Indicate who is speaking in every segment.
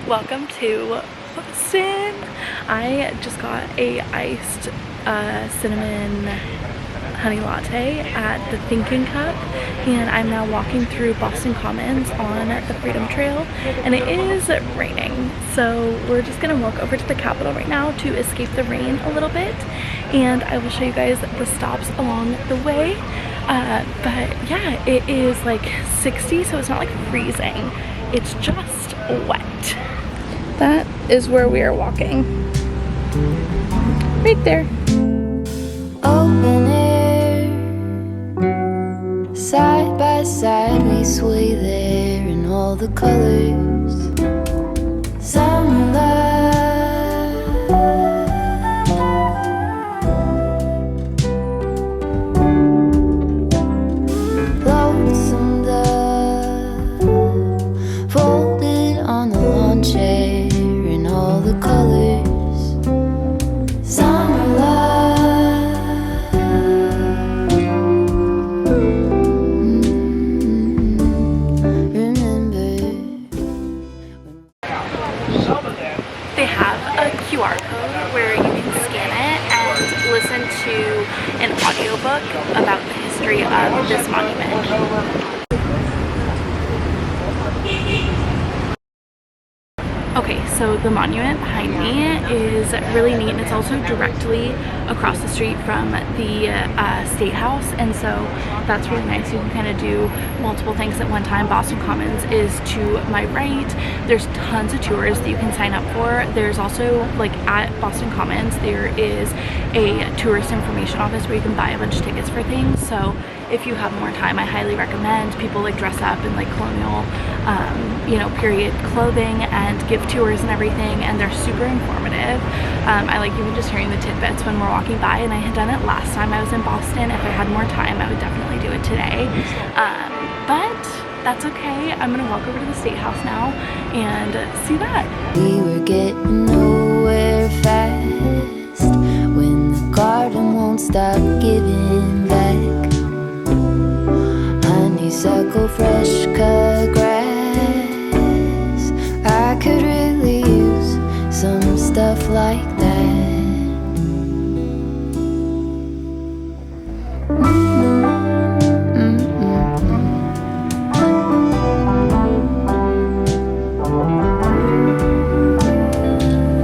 Speaker 1: Welcome to Boston. I just got a iced cinnamon honey latte at the Handcock, and I'm now walking through Boston Commons on the Freedom Trail, and it is raining, so we're just gonna walk over to the Capitol right now to escape the rain a little bit, and I will show you guys the stops along the way. But yeah, it is like 60, so it's not like freezing, it's just wet. That is where we are walking. Right there.
Speaker 2: Open air, side by side we sway there in all the colors. Summer love, lonesome dove, folded on the lawn chair in all the colors. Summer love, remember.
Speaker 1: They have a QR code where you can scan it and listen to an audiobook about the history of this monument. Okay, so the monument behind me is really neat, and it's also directly across the street from the State House, and so that's really nice. You can kind of do multiple things at one time. Boston Commons is to my right. There's tons of tours that you can sign up for. There's also, like, at Boston Commons, there is a tourist information office where you can buy a bunch of tickets for things. So if you have more time, I highly recommend. People like dress up in like colonial, you know, period clothing and give tours and everything, and they're super informative. I like even just hearing the tidbits when we're walking by, and I had done it last time I was in Boston. If I had more time, I would definitely do it today. But that's okay. I'm gonna walk over to the State House now and see that.
Speaker 2: We were getting nowhere fast when the garden won't stop giving back. Honeysuckle, fresh cut grass. I could really use some stuff like that.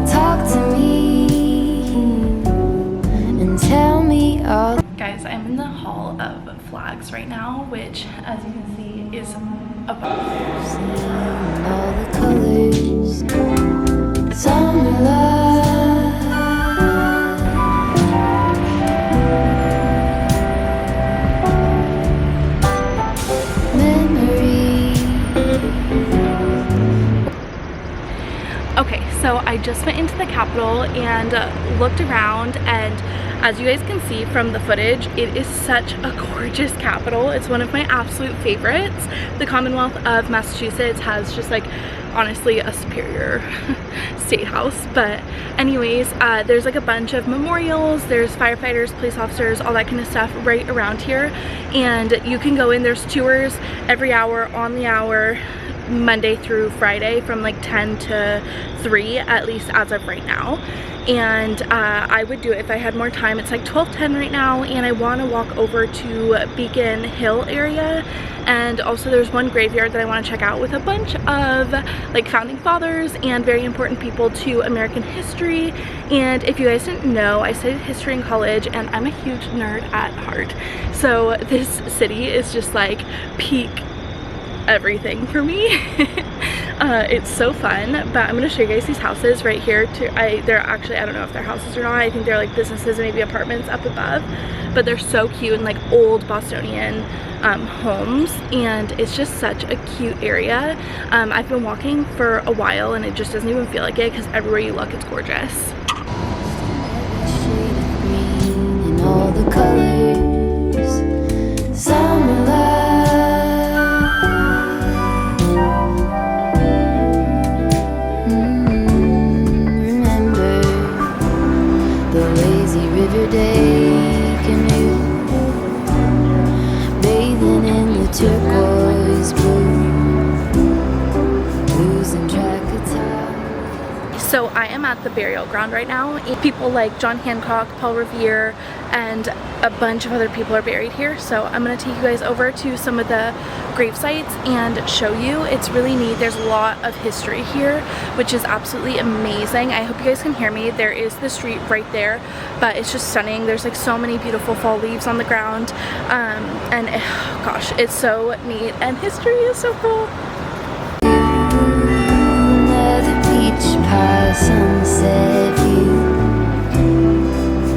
Speaker 2: Talk to me and tell me all.
Speaker 1: Guys, I'm in the Hall of Flags right now, which, as you can see, is above.
Speaker 2: All the colors, summer love, memory.
Speaker 1: Okay, so I just went into the Capitol and looked around, and as you guys can see from the footage, it is such a gorgeous Capitol. It's one of my absolute favorites. The Commonwealth of Massachusetts has just, like, honestly a superior state house. But anyways, there's like a bunch of memorials, there's firefighters, police officers, all that kind of stuff right around here, and you can go in. There's tours every hour, on the hour, Monday through Friday from like 10 to 3, at least as of right now. And I would do it if I had more time. It's like 12:10 right now, and I want to walk over to Beacon Hill area, and also there's one graveyard that I want to check out with a bunch of like founding fathers and very important people to American history. And if you guys didn't know, I studied history in college, and I'm a huge nerd at heart, so this city is just like peak everything for me. It's so fun. But I'm gonna show you guys these houses right here. They're actually, I don't know if they're houses or not. I think they're like businesses and maybe apartments up above, but they're so cute, and like old Bostonian homes, and it's just such a cute area. I've been walking for a while, and it just doesn't even feel like it because everywhere you look, it's gorgeous.
Speaker 2: Shade of green in all the colors, summer love. Remember the lazy river day canoe, bathing in the turquoise blue, losing track of time.
Speaker 1: So I am at the burial ground right now. People like John Handcock, Paul Revere, and a bunch of other people are buried here. So I'm gonna take you guys over to some of the grave sites and show you. It's really neat. There's a lot of history here, which is absolutely amazing. I hope you guys can hear me. There is the street right there, but it's just stunning. There's like so many beautiful fall leaves on the ground, and gosh, it's so neat, and history is so cool.
Speaker 2: Another beach pie sunset view,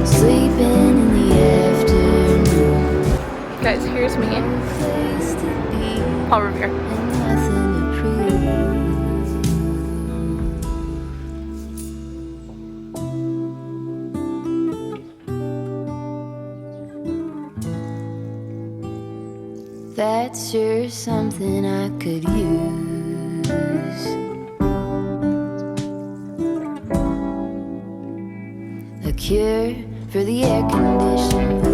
Speaker 2: sleeping in the afternoon.
Speaker 1: Guys, here's me,
Speaker 2: Place to be
Speaker 1: Paul Revere.
Speaker 2: and nothing to prove. That's sure something I could use. A cure for the air-conditioned